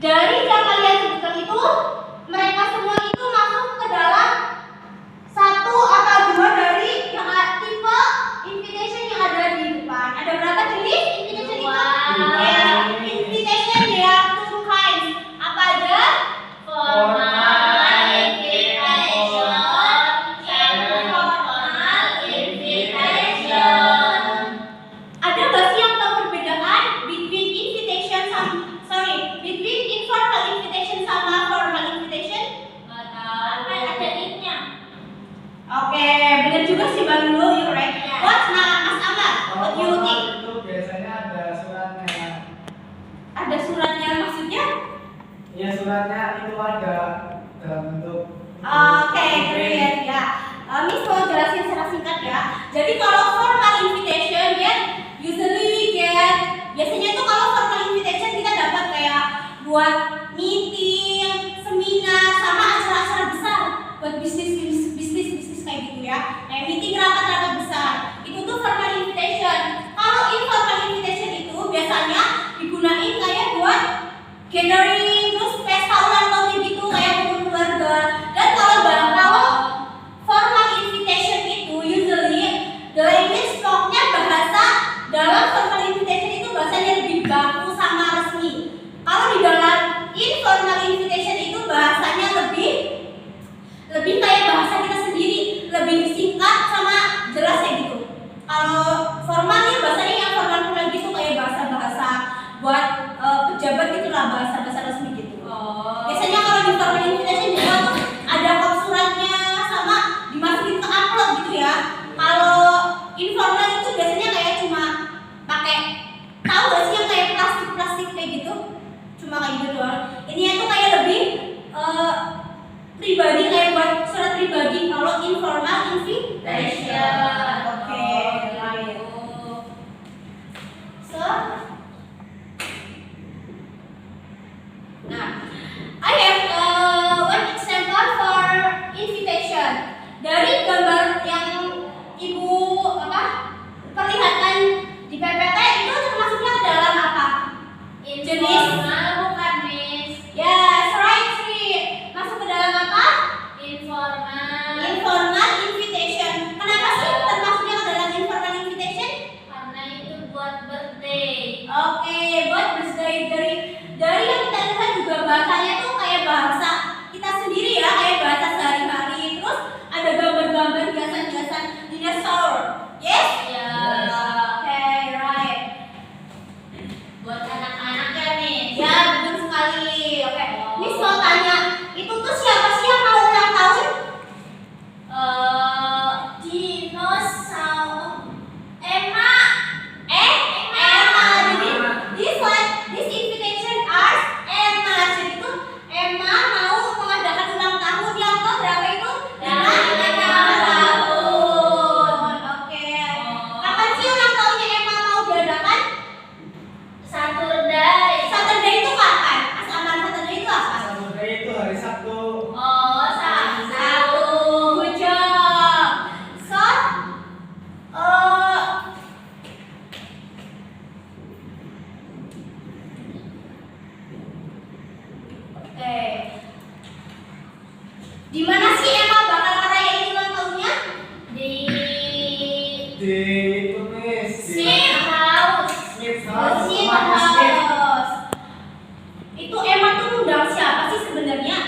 Dari yang kalian sebutkan itu, mereka semua itu masuk ke dalam satu atau dua dari yang tipe invitation yang ada di depan. Ada berapa jenis invitation itu? Invitation ya, two kinds. Apa aja? Formal invitation and informal invitation. Ada nggak sih yang tahu perbedaan between invitation between informal invitation sama formal invitation? Nggak tahu. Ada nya. Oke, benar juga sih Bang Nul, you right? What's Mas Amar? What you think? Itu biasanya ada suratnya. Ada suratnya maksudnya? Iya, suratnya itu ada dalam bentuk. Oke, great ya. Miss mau jelasin secara singkat ya. Jadi kalau formal invitation ya, usually we get, biasanya tuh kalau formal invitation kita dapat kayak buat meeting, seminar, sama acara-acara besar, buat bisnis kayak gitu ya. Kayak meeting rapat-rapat besar. Itu tuh formal invitation. Kalau informal invitation itu biasanya digunain kayak buat gathering, terus pesta ulang tahun gitu kayak kumpul keluarga. Dan kalau formal invitation itu usually the language talk-nya bahasa dalam formal invitation itu bahasanya lebih baku sama resmi. Kalau di dalam informal invitation itu bahasanya lebih kayak bahasa kita sendiri, lebih singkat sama jelas kayak gitu. Kalau formalnya bahasanya yang formal gitu kayak bahasa-bahasa buat pejabat gitulah, bahasa-bahasa resmi gitu. Biasanya kalau di formal invitation juga tuh ada kop suratnya sama dimasukin ke amplop gitu ya. Kalau informal itu biasanya kayak cuma pakai, tahu gak sih yang kayak plastik kayak gitu? Cuma kayak gitu doang. Ini tuh kayak lebih pribadi, kayak buat surat pribadi. Kalau informal invitation. Oke, right. So, nah, I have one example for invitation. Dari gambar yang ibu perlihatkan di PPT itu termasuknya ke dalam apa? Jenis bukan, Miss. Yes, right, Sri. Masuk ke dalam apa? Informal invitation. Kenapa sih termasuknya ke dalam informal invitation? Karena itu buat birthday. Oke, buat birthday. Dari yang kita lihat juga bahasanya tuh kayak bahasa kita sendiri ya, kayak bahasa sehari-hari. Terus ada gambar-gambar hiasan-hiasan dinosaur. Yes? Ya. Oke, right. Buat anak-anak ya, Miss. Ya, betul sekali. Oke, Miss mau tanya, itu tuh siapa sih yang mau ulang tahun? Dinosaur. Emma. Jadi this invitation asks Emma. Jadi tuh Emma mau mengadakan ulang tahun yang ke berapa itu? 5 tahun. Oke. Kapan sih ulang tahunnya Emma mau diadakan? Saturday itu kapan? Asaman Saturday itu apa? Saturday itu hari Sabtu. Oh, Sabtu. Good job. So, oke. Di mana sih Emma bakal ngerayain ulang tahunnya? Di Di itu, Miss. Smith House. Smith Smith Rumahnya Smith. House. Itu Emma tuh ngundang siapa sih sebenarnya?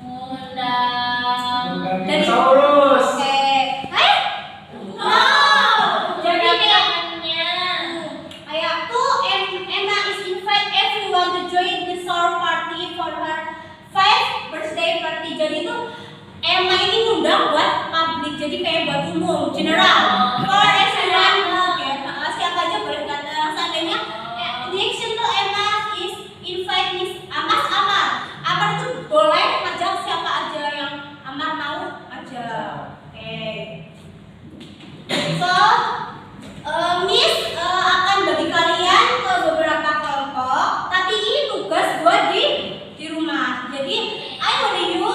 Undang. Dari Dinosaurus. Oke. Oh, jadi kayak temannya. kayak tuh Emma is invite everyone to join the sour party for her 5th birthday party. Jadi tuh Emma ini ngundang buat publik, jadi kayak buat umum, general. For everyone, oke. Siapa aja boleh datang. Seandainya the action to Emma is invite Mas Amar. Amar itu boleh ngajak siapa aja yang Amar mau aja. Oke. So, Miss akan bagi kalian ke beberapa kelompok, tapi ini tugas buat di rumah. Jadi, I want you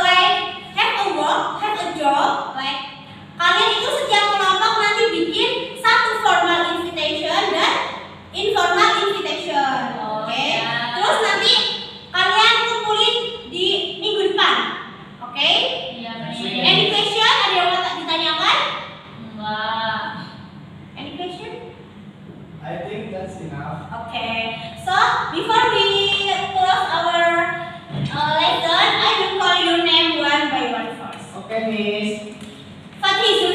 like have a job like What is your